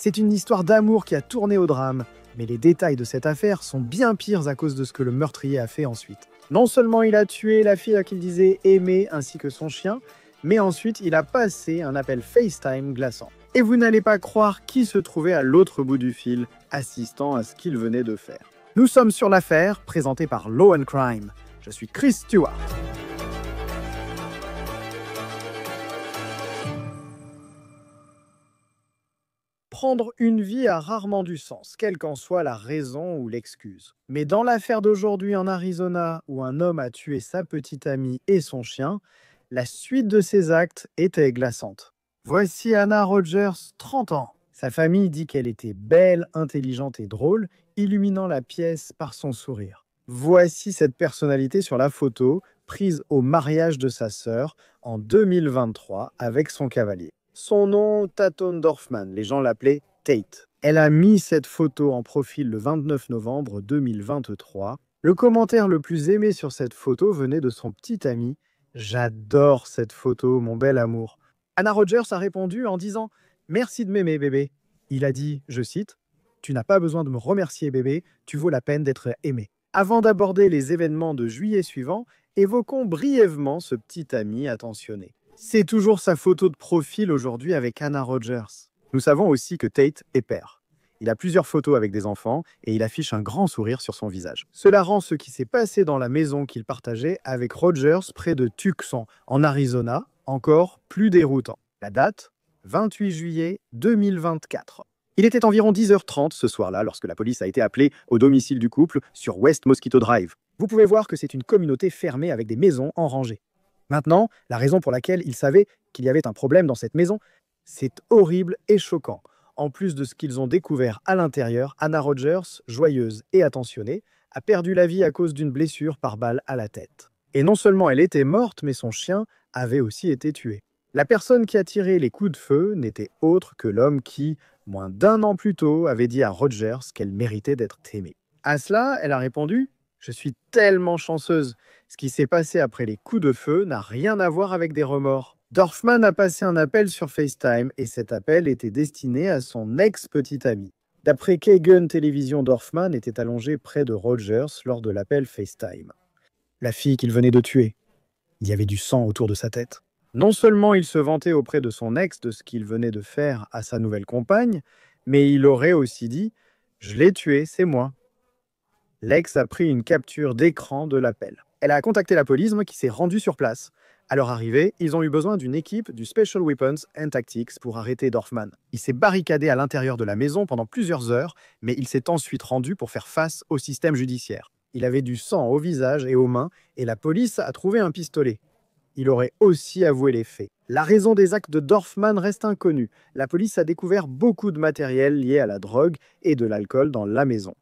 C'est une histoire d'amour qui a tourné au drame, mais les détails de cette affaire sont bien pires à cause de ce que le meurtrier a fait ensuite. Non seulement il a tué la fille qu'il disait aimer ainsi que son chien, mais ensuite il a passé un appel FaceTime glaçant. Et vous n'allez pas croire qui se trouvait à l'autre bout du fil, assistant à ce qu'il venait de faire. Nous sommes sur l'affaire, présentée par Law & Crime. Je suis Chris Stewart. Prendre une vie a rarement du sens, quelle qu'en soit la raison ou l'excuse. Mais dans l'affaire d'aujourd'hui en Arizona, où un homme a tué sa petite amie et son chien, la suite de ses actes était glaçante. Voici Anna Rogers, 30 ans. Sa famille dit qu'elle était belle, intelligente et drôle, illuminant la pièce par son sourire. Voici cette personnalité sur la photo, prise au mariage de sa sœur en 2023 avec son cavalier. Son nom, Taton Dorfman, les gens l'appelaient Tate. Elle a mis cette photo en profil le 29 novembre 2023. Le commentaire le plus aimé sur cette photo venait de son petit ami. « J'adore cette photo, mon bel amour ». Anna Rogers a répondu en disant « Merci de m'aimer, bébé ». Il a dit, je cite, « Tu n'as pas besoin de me remercier, bébé, tu vaux la peine d'être aimé ». Avant d'aborder les événements de juillet suivant, évoquons brièvement ce petit ami attentionné. C'est toujours sa photo de profil aujourd'hui avec Anna Rogers. Nous savons aussi que Tate est père. Il a plusieurs photos avec des enfants et il affiche un grand sourire sur son visage. Cela rend ce qui s'est passé dans la maison qu'il partageait avec Rogers près de Tucson, en Arizona, encore plus déroutant. La date, 28 juillet 2024. Il était environ 10h30 ce soir-là lorsque la police a été appelée au domicile du couple sur West Mosquito Drive. Vous pouvez voir que c'est une communauté fermée avec des maisons en rangée. Maintenant, la raison pour laquelle ils savaient qu'il y avait un problème dans cette maison, c'est horrible et choquant. En plus de ce qu'ils ont découvert à l'intérieur, Anna Rogers, joyeuse et attentionnée, a perdu la vie à cause d'une blessure par balle à la tête. Et non seulement elle était morte, mais son chien avait aussi été tué. La personne qui a tiré les coups de feu n'était autre que l'homme qui, moins d'1 an plus tôt, avait dit à Rogers qu'elle méritait d'être aimée. À cela, elle a répondu « Je suis tellement chanceuse. Ce qui s'est passé après les coups de feu n'a rien à voir avec des remords. » Dorfman a passé un appel sur FaceTime et cet appel était destiné à son ex-petite amie. D'après Kagan Television, Dorfman était allongé près de Rogers lors de l'appel FaceTime. La fille qu'il venait de tuer. Il y avait du sang autour de sa tête. Non seulement il se vantait auprès de son ex de ce qu'il venait de faire à sa nouvelle compagne, mais il aurait aussi dit « Je l'ai tué, c'est moi ». L'ex a pris une capture d'écran de l'appel. Elle a contacté la police qui s'est rendue sur place. À leur arrivée, ils ont eu besoin d'une équipe du Special Weapons and Tactics pour arrêter Dorfman. Il s'est barricadé à l'intérieur de la maison pendant plusieurs heures, mais il s'est ensuite rendu pour faire face au système judiciaire. Il avait du sang au visage et aux mains, et la police a trouvé un pistolet. Il aurait aussi avoué les faits. La raison des actes de Dorfman reste inconnue. La police a découvert beaucoup de matériel lié à la drogue et de l'alcool dans la maison.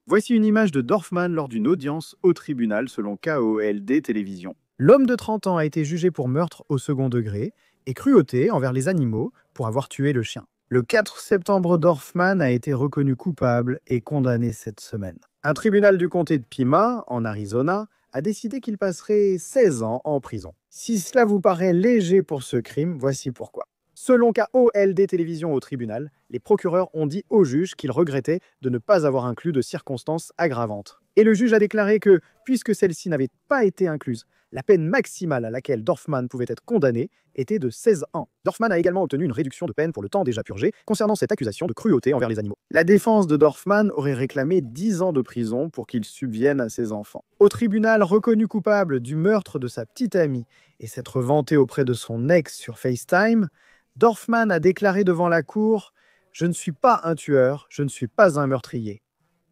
Voici une image de Dorfman lors d'une audience au tribunal selon KOLD Télévision. L'homme de 30 ans a été jugé pour meurtre au second degré et cruauté envers les animaux pour avoir tué le chien. Le 4 septembre, Dorfman a été reconnu coupable et condamné cette semaine. Un tribunal du comté de Pima, en Arizona, a décidé qu'il passerait 16 ans en prison. Si cela vous paraît léger pour ce crime, voici pourquoi. Selon KOLD Télévision au tribunal, les procureurs ont dit au juge qu'ils regrettaient de ne pas avoir inclus de circonstances aggravantes. Et le juge a déclaré que, puisque celle-ci n'avait pas été incluse, la peine maximale à laquelle Dorfman pouvait être condamné était de 16 ans. Dorfman a également obtenu une réduction de peine pour le temps déjà purgé concernant cette accusation de cruauté envers les animaux. La défense de Dorfman aurait réclamé 10 ans de prison pour qu'il subvienne à ses enfants. Au tribunal, reconnu coupable du meurtre de sa petite amie et s'être vanté auprès de son ex sur FaceTime, Dorfman a déclaré devant la cour « Je ne suis pas un tueur, je ne suis pas un meurtrier »,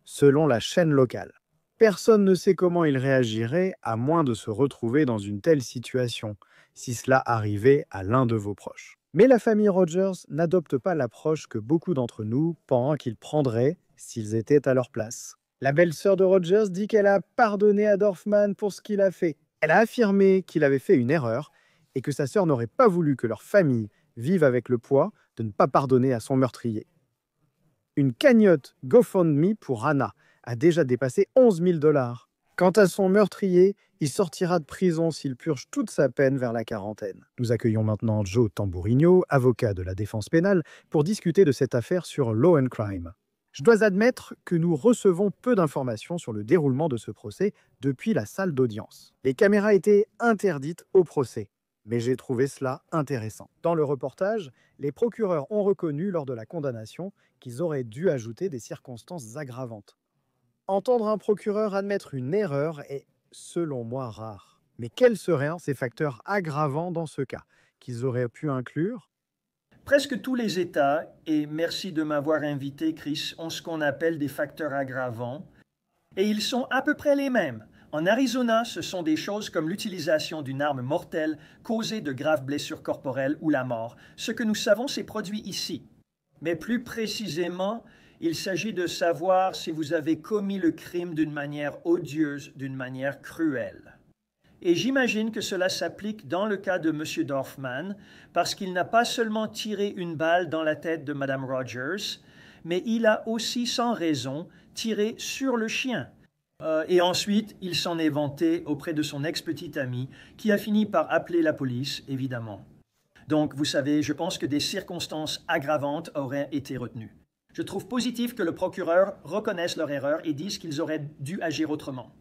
selon la chaîne locale. Personne ne sait comment il réagirait à moins de se retrouver dans une telle situation, si cela arrivait à l'un de vos proches. Mais la famille Rogers n'adopte pas l'approche que beaucoup d'entre nous pensent qu'ils prendraient s'ils étaient à leur place. La belle-sœur de Rogers dit qu'elle a pardonné à Dorfman pour ce qu'il a fait. Elle a affirmé qu'il avait fait une erreur et que sa sœur n'aurait pas voulu que leur famille vive avec le poids de ne pas pardonner à son meurtrier. Une cagnotte GoFundMe pour Anna a déjà dépassé 11 000 $. Quant à son meurtrier, il sortira de prison s'il purge toute sa peine vers la quarantaine. Nous accueillons maintenant Joe Tamburino, avocat de la défense pénale, pour discuter de cette affaire sur Law and Crime. Je dois admettre que nous recevons peu d'informations sur le déroulement de ce procès depuis la salle d'audience. Les caméras étaient interdites au procès, mais j'ai trouvé cela intéressant. Dans le reportage, les procureurs ont reconnu lors de la condamnation qu'ils auraient dû ajouter des circonstances aggravantes. Entendre un procureur admettre une erreur est, selon moi, rare. Mais quels seraient ces facteurs aggravants dans ce cas qu'ils auraient pu inclure? Presque tous les États, et merci de m'avoir invité, Chris, ont ce qu'on appelle des facteurs aggravants, et ils sont à peu près les mêmes. En Arizona, ce sont des choses comme l'utilisation d'une arme mortelle, causer de graves blessures corporelles ou la mort. Ce que nous savons s'est produit ici. Mais plus précisément, il s'agit de savoir si vous avez commis le crime d'une manière odieuse, d'une manière cruelle. Et j'imagine que cela s'applique dans le cas de M. Dorfman, parce qu'il n'a pas seulement tiré une balle dans la tête de Mme Rogers, mais il a aussi, sans raison, tiré sur le chien. Et ensuite, il s'en est vanté auprès de son ex-petite amie, qui a fini par appeler la police, évidemment. Donc, vous savez, je pense que des circonstances aggravantes auraient été retenues. Je trouve positif que le procureur reconnaisse leur erreur et dise qu'ils auraient dû agir autrement.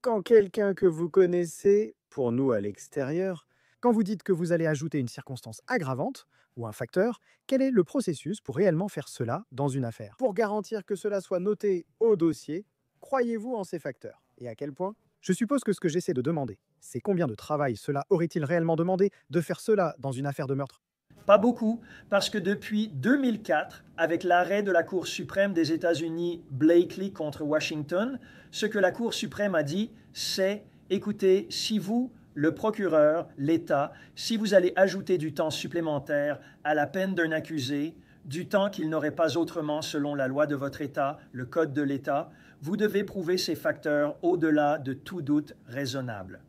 Quand quelqu'un que vous connaissez, pour nous à l'extérieur, quand vous dites que vous allez ajouter une circonstance aggravante ou un facteur, quel est le processus pour réellement faire cela dans une affaire? Pour garantir que cela soit noté au dossier, croyez-vous en ces facteurs? Et à quel point? Je suppose que ce que j'essaie de demander, c'est combien de travail cela aurait-il réellement demandé de faire cela dans une affaire de meurtre? Pas beaucoup, parce que depuis 2004, avec l'arrêt de la Cour suprême des États-Unis Blakely contre Washington, ce que la Cour suprême a dit, c'est, écoutez, si vous, le procureur, l'État, si vous allez ajouter du temps supplémentaire à la peine d'un accusé, du temps qu'il n'aurait pas autrement selon la loi de votre État, le Code de l'État, vous devez prouver ces facteurs au-delà de tout doute raisonnable.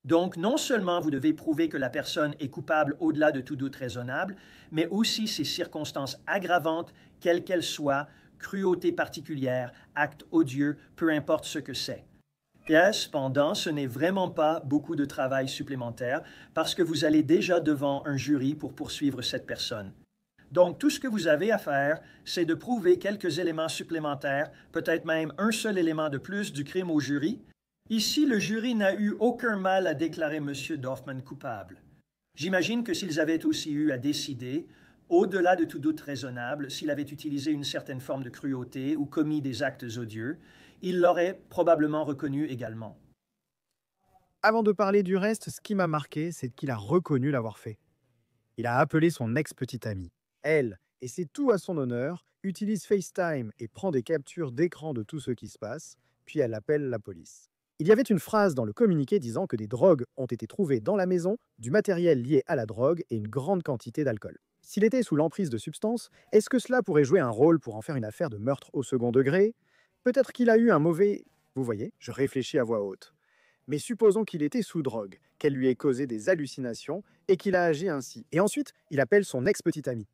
Donc, non seulement vous devez prouver que la personne est coupable au-delà de tout doute raisonnable, mais aussi ces circonstances aggravantes, quelles qu'elles soient, cruauté particulière, acte odieux, peu importe ce que c'est. Et cependant, ce n'est vraiment pas beaucoup de travail supplémentaire parce que vous allez déjà devant un jury pour poursuivre cette personne. Donc, tout ce que vous avez à faire, c'est de prouver quelques éléments supplémentaires, peut-être même un seul élément de plus du crime au jury. Ici, le jury n'a eu aucun mal à déclarer M. Dorfman coupable. J'imagine que s'ils avaient aussi eu à décider, au-delà de tout doute raisonnable, s'il avait utilisé une certaine forme de cruauté ou commis des actes odieux, ils l'auraient probablement reconnu également. Avant de parler du reste, ce qui m'a marqué, c'est qu'il a reconnu l'avoir fait. Il a appelé son ex-petite amie. Elle, et c'est tout à son honneur, utilise FaceTime et prend des captures d'écran de tout ce qui se passe, puis elle appelle la police. Il y avait une phrase dans le communiqué disant que des drogues ont été trouvées dans la maison, du matériel lié à la drogue et une grande quantité d'alcool. S'il était sous l'emprise de substances, est-ce que cela pourrait jouer un rôle pour en faire une affaire de meurtre au second degré? Peut-être qu'il a eu un mauvais... Vous voyez, je réfléchis à voix haute. Mais supposons qu'il était sous drogue, qu'elle lui ait causé des hallucinations et qu'il a agi ainsi. Et ensuite, il appelle son ex-petite amie.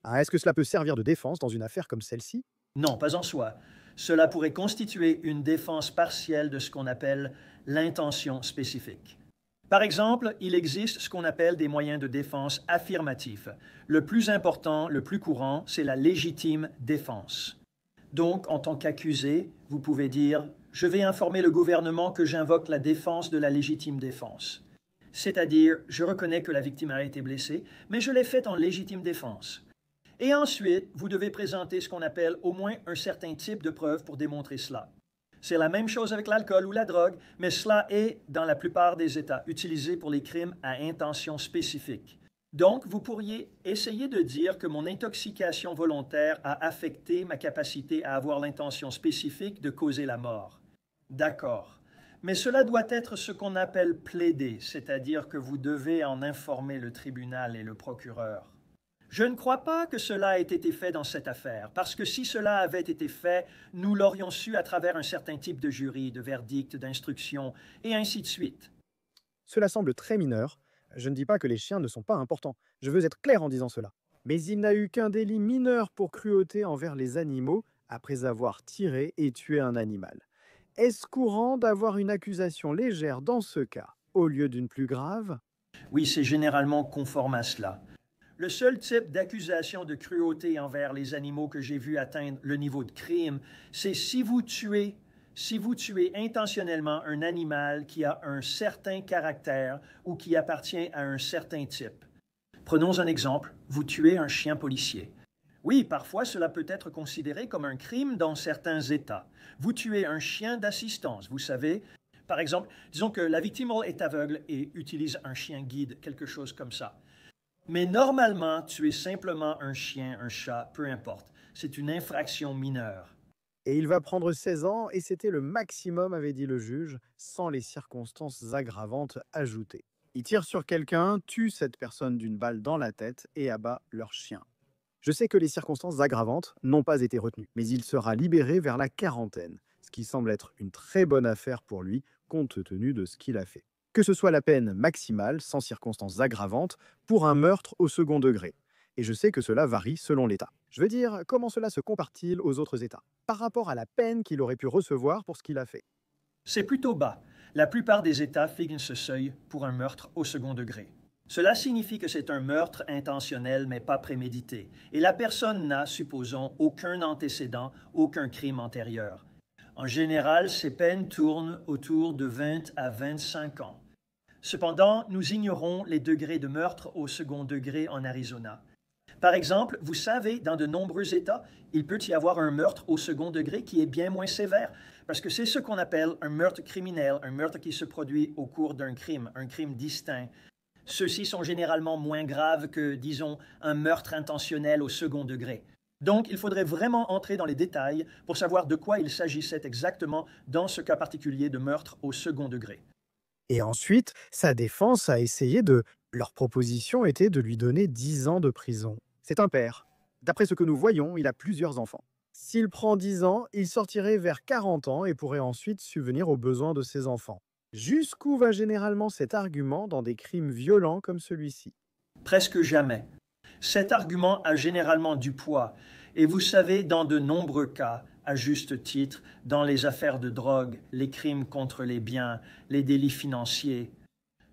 Ah, est-ce que cela peut servir de défense dans une affaire comme celle-ci? Non, pas en soi. Cela pourrait constituer une défense partielle de ce qu'on appelle l'intention spécifique. Par exemple, il existe ce qu'on appelle des moyens de défense affirmatifs. Le plus important, le plus courant, c'est la légitime défense. Donc, en tant qu'accusé, vous pouvez dire « Je vais informer le gouvernement que j'invoque la défense de la légitime défense ». C'est-à-dire, je reconnais que la victime a été blessée, mais je l'ai faite en légitime défense. Et ensuite, vous devez présenter ce qu'on appelle au moins un certain type de preuve pour démontrer cela. C'est la même chose avec l'alcool ou la drogue, mais cela est, dans la plupart des États, utilisé pour les crimes à intention spécifique. Donc, vous pourriez essayer de dire que mon intoxication volontaire a affecté ma capacité à avoir l'intention spécifique de causer la mort. D'accord. Mais cela doit être ce qu'on appelle plaider, c'est-à-dire que vous devez en informer le tribunal et le procureur. Je ne crois pas que cela ait été fait dans cette affaire, parce que si cela avait été fait, nous l'aurions su à travers un certain type de jury, de verdict, d'instruction, et ainsi de suite. Cela semble très mineur. Je ne dis pas que les chiens ne sont pas importants. Je veux être clair en disant cela. Mais il n'a eu qu'un délit mineur pour cruauté envers les animaux après avoir tiré et tué un animal. Est-ce courant d'avoir une accusation légère dans ce cas, au lieu d'une plus grave? Oui, c'est généralement conforme à cela. Le seul type d'accusation de cruauté envers les animaux que j'ai vu atteindre le niveau de crime, c'est si vous tuez intentionnellement un animal qui a un certain caractère ou qui appartient à un certain type. Prenons un exemple, vous tuez un chien policier. Oui, parfois cela peut être considéré comme un crime dans certains États. Vous tuez un chien d'assistance, vous savez. Par exemple, disons que la victime est aveugle et utilise un chien guide, quelque chose comme ça. Mais normalement, tuer simplement un chien, un chat, peu importe. C'est une infraction mineure. Et il va prendre 16 ans, et c'était le maximum, avait dit le juge, sans les circonstances aggravantes ajoutées. Il tire sur quelqu'un, tue cette personne d'une balle dans la tête et abat leur chien. Je sais que les circonstances aggravantes n'ont pas été retenues, mais il sera libéré vers la quarantaine, ce qui semble être une très bonne affaire pour lui, compte tenu de ce qu'il a fait. Que ce soit la peine maximale, sans circonstances aggravantes, pour un meurtre au second degré. Et je sais que cela varie selon l'État. Je veux dire, comment cela se compare-t-il aux autres États, par rapport à la peine qu'il aurait pu recevoir pour ce qu'il a fait? C'est plutôt bas. La plupart des États fixent ce seuil pour un meurtre au second degré. Cela signifie que c'est un meurtre intentionnel mais pas prémédité, et la personne n'a, supposons, aucun antécédent, aucun crime antérieur. En général, ces peines tournent autour de 20 à 25 ans. Cependant, nous ignorons les degrés de meurtre au second degré en Arizona. Par exemple, vous savez, dans de nombreux États, il peut y avoir un meurtre au second degré qui est bien moins sévère, parce que c'est ce qu'on appelle un meurtre criminel, un meurtre qui se produit au cours d'un crime, un crime distinct. Ceux-ci sont généralement moins graves que, disons, un meurtre intentionnel au second degré. Donc, il faudrait vraiment entrer dans les détails pour savoir de quoi il s'agissait exactement dans ce cas particulier de meurtre au second degré. Et ensuite, sa défense a essayé de... Leur proposition était de lui donner 10 ans de prison. C'est un père. D'après ce que nous voyons, il a plusieurs enfants. S'il prend 10 ans, il sortirait vers 40 ans et pourrait ensuite subvenir aux besoins de ses enfants. Jusqu'où va généralement cet argument dans des crimes violents comme celui-ci? Presque jamais. Cet argument a généralement du poids, et vous savez, dans de nombreux cas, à juste titre, dans les affaires de drogue, les crimes contre les biens, les délits financiers.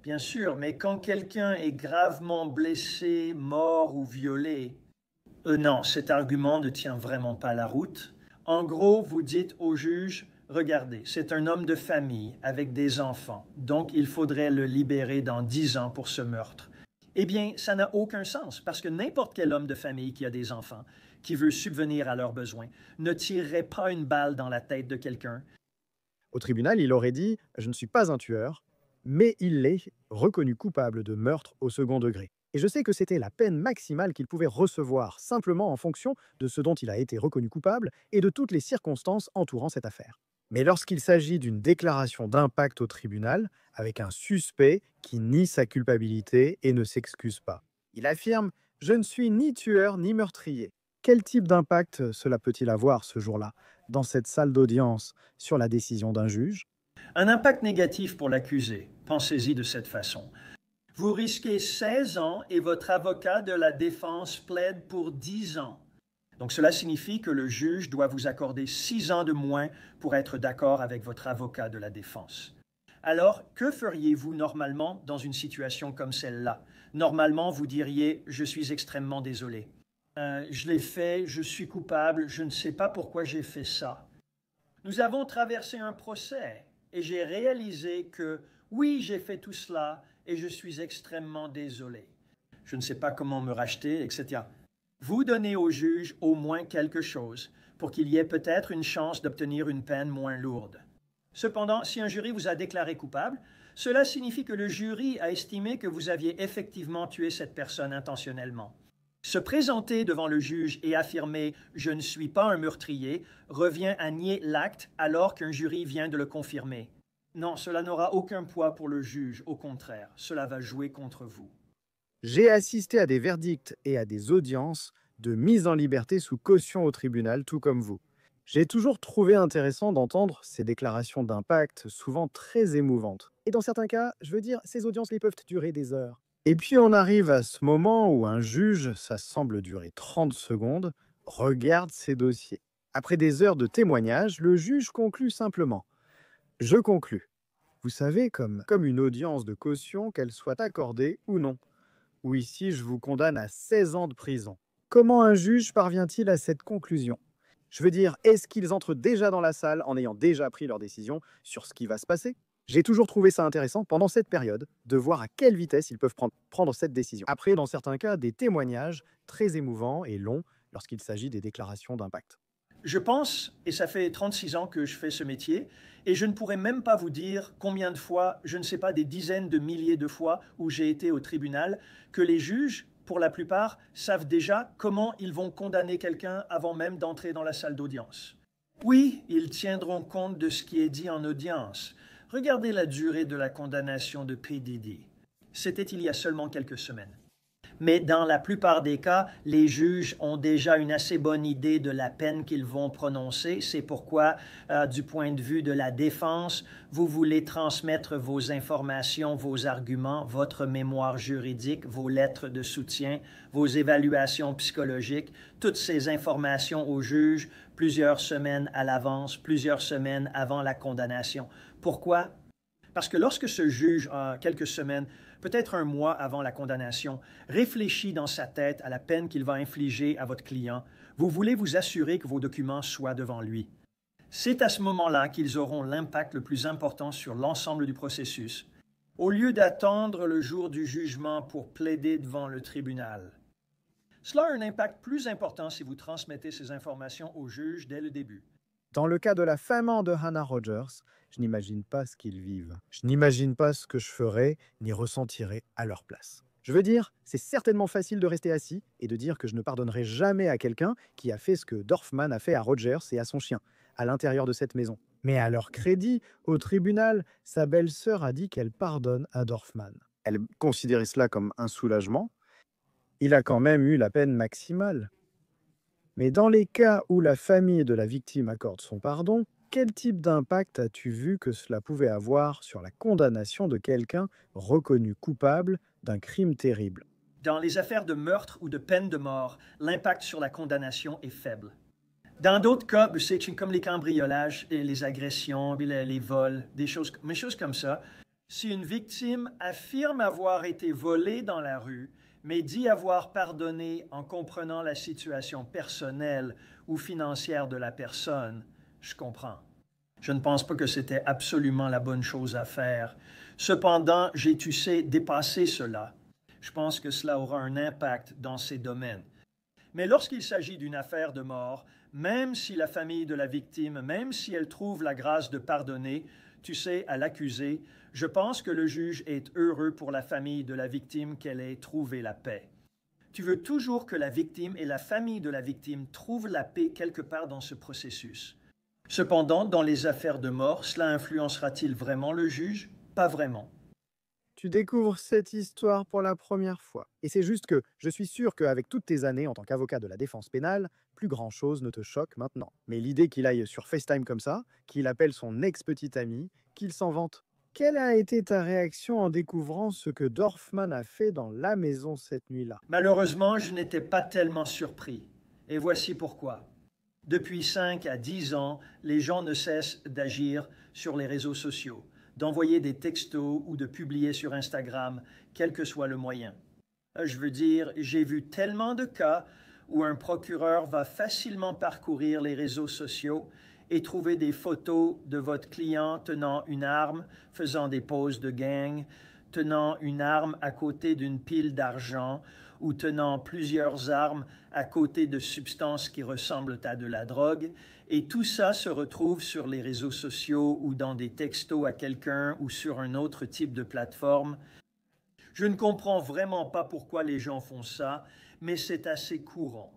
Bien sûr, mais quand quelqu'un est gravement blessé, mort ou violé, non, cet argument ne tient vraiment pas la route. En gros, vous dites au juge, regardez, c'est un homme de famille avec des enfants, donc il faudrait le libérer dans 10 ans pour ce meurtre. Eh bien, ça n'a aucun sens, parce que n'importe quel homme de famille qui a des enfants, qui veut subvenir à leurs besoins, ne tirerait pas une balle dans la tête de quelqu'un. Au tribunal, il aurait dit: « Je ne suis pas un tueur, mais il est reconnu coupable de meurtre au second degré. » Et je sais que c'était la peine maximale qu'il pouvait recevoir, simplement en fonction de ce dont il a été reconnu coupable et de toutes les circonstances entourant cette affaire. Mais lorsqu'il s'agit d'une déclaration d'impact au tribunal, avec un suspect qui nie sa culpabilité et ne s'excuse pas, il affirme: « Je ne suis ni tueur ni meurtrier. » Quel type d'impact cela peut-il avoir ce jour-là, dans cette salle d'audience, sur la décision d'un juge? Un impact négatif pour l'accusé. Pensez-y de cette façon. Vous risquez 16 ans et votre avocat de la défense plaide pour 10 ans. Donc cela signifie que le juge doit vous accorder 6 ans de moins pour être d'accord avec votre avocat de la défense. Alors, que feriez-vous normalement dans une situation comme celle-là? Normalement, vous diriez: je suis extrêmement désolé. Je l'ai fait, je suis coupable, je ne sais pas pourquoi j'ai fait ça. Nous avons traversé un procès et j'ai réalisé que oui, j'ai fait tout cela et je suis extrêmement désolé. Je ne sais pas comment me racheter, etc. Vous donnez au juge au moins quelque chose pour qu'il y ait peut-être une chance d'obtenir une peine moins lourde. Cependant, si un jury vous a déclaré coupable, cela signifie que le jury a estimé que vous aviez effectivement tué cette personne intentionnellement. Se présenter devant le juge et affirmer « je ne suis pas un meurtrier » revient à nier l'acte alors qu'un jury vient de le confirmer. Non, cela n'aura aucun poids pour le juge, au contraire, cela va jouer contre vous. J'ai assisté à des verdicts et à des audiences de mise en liberté sous caution au tribunal, tout comme vous. J'ai toujours trouvé intéressant d'entendre ces déclarations d'impact, souvent très émouvantes. Et dans certains cas, je veux dire, ces audiences les peuvent durer des heures. Et puis on arrive à ce moment où un juge, ça semble durer 30 secondes, regarde ses dossiers. Après des heures de témoignages, le juge conclut simplement: Je conclus. Vous savez, comme une audience de caution, qu'elle soit accordée ou non. Ou ici, je vous condamne à 16 ans de prison. Comment un juge parvient-il à cette conclusion? Je veux dire, est-ce qu'ils entrent déjà dans la salle en ayant déjà pris leur décision sur ce qui va se passer? J'ai toujours trouvé ça intéressant pendant cette période de voir à quelle vitesse ils peuvent prendre cette décision. Après, dans certains cas, des témoignages très émouvants et longs lorsqu'il s'agit des déclarations d'impact. Je pense, et ça fait 36 ans que je fais ce métier, et je ne pourrais même pas vous dire combien de fois, je ne sais pas, des dizaines de milliers de fois où j'ai été au tribunal, que les juges, pour la plupart, savent déjà comment ils vont condamner quelqu'un avant même d'entrer dans la salle d'audience. Oui, ils tiendront compte de ce qui est dit en audience. Regardez la durée de la condamnation de P. Diddy. C'était il y a seulement quelques semaines. Mais dans la plupart des cas, les juges ont déjà une assez bonne idée de la peine qu'ils vont prononcer. C'est pourquoi, du point de vue de la défense, vous voulez transmettre vos informations, vos arguments, votre mémoire juridique, vos lettres de soutien, vos évaluations psychologiques, toutes ces informations au juge plusieurs semaines à l'avance, plusieurs semaines avant la condamnation. Pourquoi? Parce que lorsque ce juge, quelques semaines, peut-être un mois avant la condamnation, réfléchit dans sa tête à la peine qu'il va infliger à votre client, vous voulez vous assurer que vos documents soient devant lui. C'est à ce moment-là qu'ils auront l'impact le plus important sur l'ensemble du processus, au lieu d'attendre le jour du jugement pour plaider devant le tribunal. Cela a un impact plus important si vous transmettez ces informations au juge dès le début. Dans le cas de la femme de Hannah Rogers, je n'imagine pas ce qu'ils vivent. Je n'imagine pas ce que je ferais ni ressentirais à leur place. Je veux dire, c'est certainement facile de rester assis et de dire que je ne pardonnerai jamais à quelqu'un qui a fait ce que Dorfman a fait à Rogers et à son chien, à l'intérieur de cette maison. Mais à leur crédit, au tribunal, sa belle-sœur a dit qu'elle pardonne à Dorfman. Elle considérait cela comme un soulagement. Il a quand même eu la peine maximale. Mais dans les cas où la famille de la victime accorde son pardon, quel type d'impact as-tu vu que cela pouvait avoir sur la condamnation de quelqu'un reconnu coupable d'un crime terrible? Dans les affaires de meurtre ou de peine de mort, l'impact sur la condamnation est faible. Dans d'autres cas, c'est comme les cambriolages, et les agressions, les vols, des choses comme ça. Si une victime affirme avoir été volée dans la rue, mais dit avoir pardonné en comprenant la situation personnelle ou financière de la personne, je comprends. Je ne pense pas que c'était absolument la bonne chose à faire. Cependant, j'ai, tu sais, dépassé cela. Je pense que cela aura un impact dans ces domaines. Mais lorsqu'il s'agit d'une affaire de mort, même si la famille de la victime, même si elle trouve la grâce de pardonner, tu sais, à l'accusé, je pense que le juge est heureux pour la famille de la victime qu'elle ait trouvé la paix. Tu veux toujours que la victime et la famille de la victime trouvent la paix quelque part dans ce processus. Cependant, dans les affaires de mort, cela influencera-t-il vraiment le juge? Pas vraiment. Tu découvres cette histoire pour la première fois. Et c'est juste que je suis sûr qu'avec toutes tes années en tant qu'avocat de la défense pénale, plus grand-chose ne te choque maintenant. Mais l'idée qu'il aille sur FaceTime comme ça, qu'il appelle son ex-petite amie, qu'il s'en vante. Quelle a été ta réaction en découvrant ce que Dorfman a fait dans la maison cette nuit-là? Malheureusement, je n'étais pas tellement surpris. Et voici pourquoi. Depuis 5 à 10 ans, les gens ne cessent d'agir sur les réseaux sociaux, d'envoyer des textos ou de publier sur Instagram, quel que soit le moyen. Je veux dire, j'ai vu tellement de cas où un procureur va facilement parcourir les réseaux sociaux et trouver des photos de votre client tenant une arme, faisant des poses de gang, tenant une arme à côté d'une pile d'argent ou tenant plusieurs armes à côté de substances qui ressemblent à de la drogue. Et tout ça se retrouve sur les réseaux sociaux ou dans des textos à quelqu'un ou sur un autre type de plateforme. Je ne comprends vraiment pas pourquoi les gens font ça, mais c'est assez courant.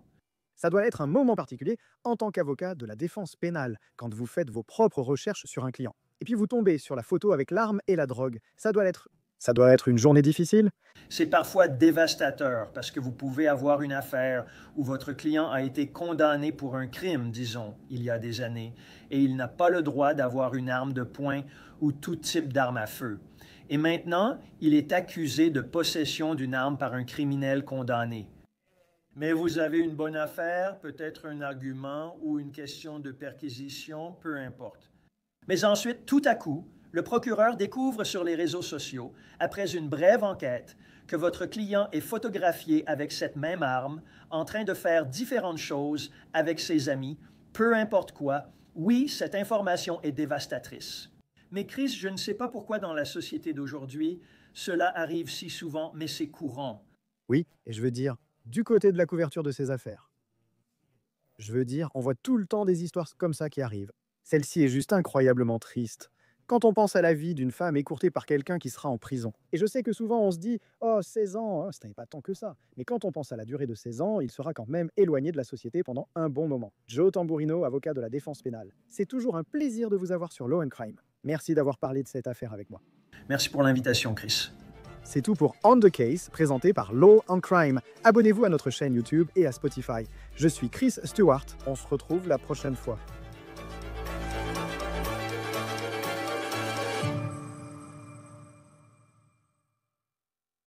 Ça doit être un moment particulier en tant qu'avocat de la défense pénale, quand vous faites vos propres recherches sur un client. Et puis vous tombez sur la photo avec l'arme et la drogue. Ça doit être une journée difficile? C'est parfois dévastateur parce que vous pouvez avoir une affaire où votre client a été condamné pour un crime, disons, il y a des années, et il n'a pas le droit d'avoir une arme de poing ou tout type d'arme à feu. Et maintenant, il est accusé de possession d'une arme par un criminel condamné. Mais vous avez une bonne affaire, peut-être un argument ou une question de perquisition, peu importe. Mais ensuite, tout à coup, le procureur découvre sur les réseaux sociaux, après une brève enquête, que votre client est photographié avec cette même arme, en train de faire différentes choses avec ses amis, peu importe quoi. Oui, cette information est dévastatrice. Mais Chris, je ne sais pas pourquoi dans la société d'aujourd'hui, cela arrive si souvent, mais c'est courant. Oui, et je veux dire, du côté de la couverture de ces affaires. Je veux dire, on voit tout le temps des histoires comme ça qui arrivent. Celle-ci est juste incroyablement triste. Quand on pense à la vie d'une femme écourtée par quelqu'un qui sera en prison. Et je sais que souvent on se dit «Oh, 16 ans, oh, ce n'est pas tant que ça». Mais quand on pense à la durée de 16 ans, il sera quand même éloigné de la société pendant un bon moment. Joe Tamburino, avocat de la défense pénale. C'est toujours un plaisir de vous avoir sur Law and Crime. Merci d'avoir parlé de cette affaire avec moi. Merci pour l'invitation, Chris. C'est tout pour On the Case, présenté par Law and Crime. Abonnez-vous à notre chaîne YouTube et à Spotify. Je suis Chris Stewart. On se retrouve la prochaine fois.